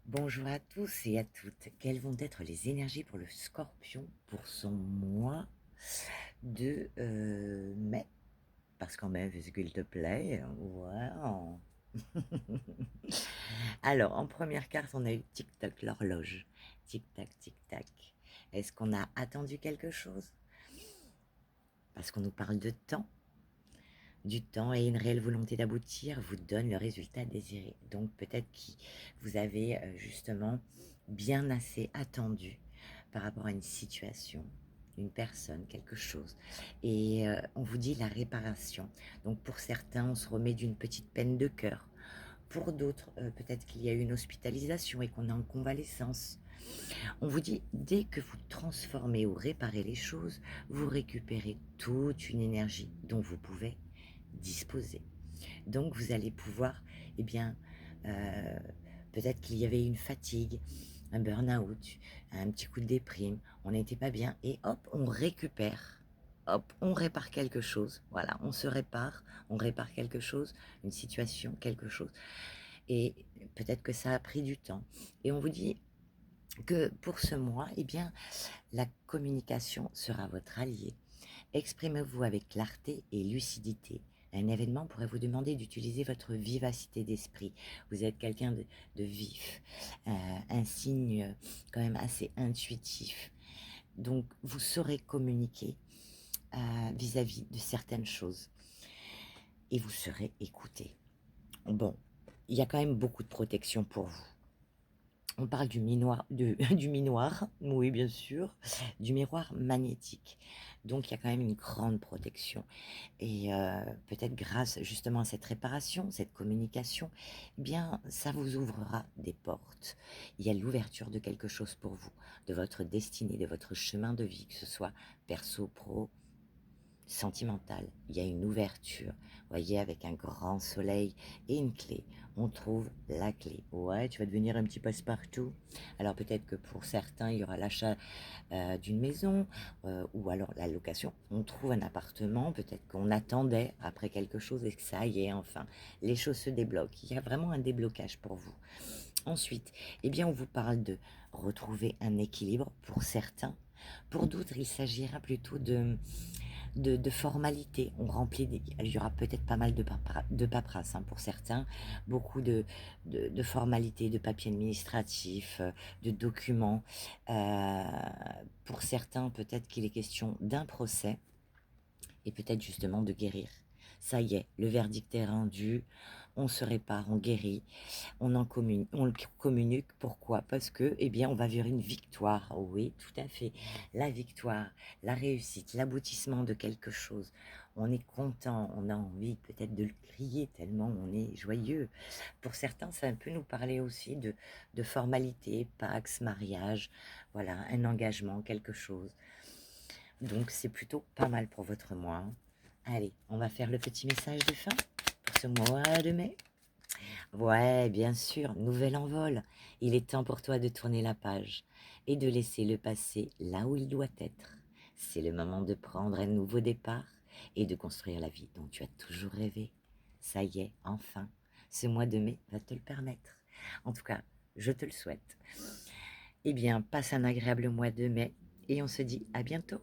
Bonjour à tous et à toutes. Quelles vont être les énergies pour le Scorpion pour son mois de mai? Parce qu'en mai, s'il te plaît, wow. Alors, en première carte, on a eu tic-tac, l'horloge. Tic-tac, tic-tac. Est-ce qu'on a attendu quelque chose? Parce qu'on nous parle de temps. Du temps et une réelle volonté d'aboutir vous donne le résultat désiré. Donc peut-être que vous avez justement bien assez attendu par rapport à une situation, une personne, quelque chose. Et on vous dit la réparation. Donc pour certains, on se remet d'une petite peine de cœur. Pour d'autres, peut-être qu'il y a eu une hospitalisation et qu'on est en convalescence. On vous dit, dès que vous transformez ou réparez les choses, vous récupérez toute une énergie dont vous pouvez disposer. Donc vous allez pouvoir, eh bien, euh, peut-être qu'il y avait une fatigue, un burn-out, un petit coup de déprime, on n'était pas bien, et hop, on récupère. Hop, on répare quelque chose. Voilà, on se répare, on répare quelque chose, une situation, quelque chose. Et peut-être que ça a pris du temps. Et on vous dit que pour ce mois, eh bien, la communication sera votre allié. Exprimez-vous avec clarté et lucidité. Un événement pourrait vous demander d'utiliser votre vivacité d'esprit. Vous êtes quelqu'un de vif, un signe quand même assez intuitif. Donc, vous saurez communiquer vis-à-vis de certaines choses et vous serez écouté. Bon, il y a quand même beaucoup de protection pour vous. On parle du minoir, du minoir, oui bien sûr, du miroir magnétique. Donc il y a quand même une grande protection. Et peut-être grâce justement à cette réparation, cette communication, eh bien ça vous ouvrira des portes. Il y a l'ouverture de quelque chose pour vous, de votre destinée, de votre chemin de vie, que ce soit perso, pro, sentimental. Il y a une ouverture, voyez, avec un grand soleil et une clé. On trouve la clé. Ouais, tu vas devenir un petit passe-partout. Alors peut-être que pour certains, il y aura l'achat d'une maison ou alors la location. On trouve un appartement, peut-être qu'on attendait après quelque chose et que ça y est, enfin, les choses se débloquent. Il y a vraiment un déblocage pour vous. Ensuite, eh bien, on vous parle de retrouver un équilibre pour certains. Pour d'autres, il s'agira plutôt de formalités. On remplit il y aura peut-être pas mal de paperasse hein, pour certains, beaucoup de formalités, de papiers administratifs, de documents. Euh, pour certains, peut-être qu'il est question d'un procès et peut-être justement de guérir. Ça y est, le verdict est rendu, on se répare, on guérit, on le communique. Pourquoi? Parce que, eh bien, on va vers une victoire. Oui, tout à fait. La victoire, la réussite, l'aboutissement de quelque chose. On est content, on a envie peut-être de le crier tellement on est joyeux. Pour certains, ça peut nous parler aussi de formalité, pax, mariage, voilà, un engagement, quelque chose. Donc, c'est plutôt pas mal pour votre mois, hein. Allez, on va faire le petit message de fin pour ce mois de mai. Ouais, bien sûr, nouvel envol. Il est temps pour toi de tourner la page et de laisser le passé là où il doit être. C'est le moment de prendre un nouveau départ et de construire la vie dont tu as toujours rêvé. Ça y est, enfin, ce mois de mai va te le permettre. En tout cas, je te le souhaite. Eh bien, passe un agréable mois de mai et on se dit à bientôt.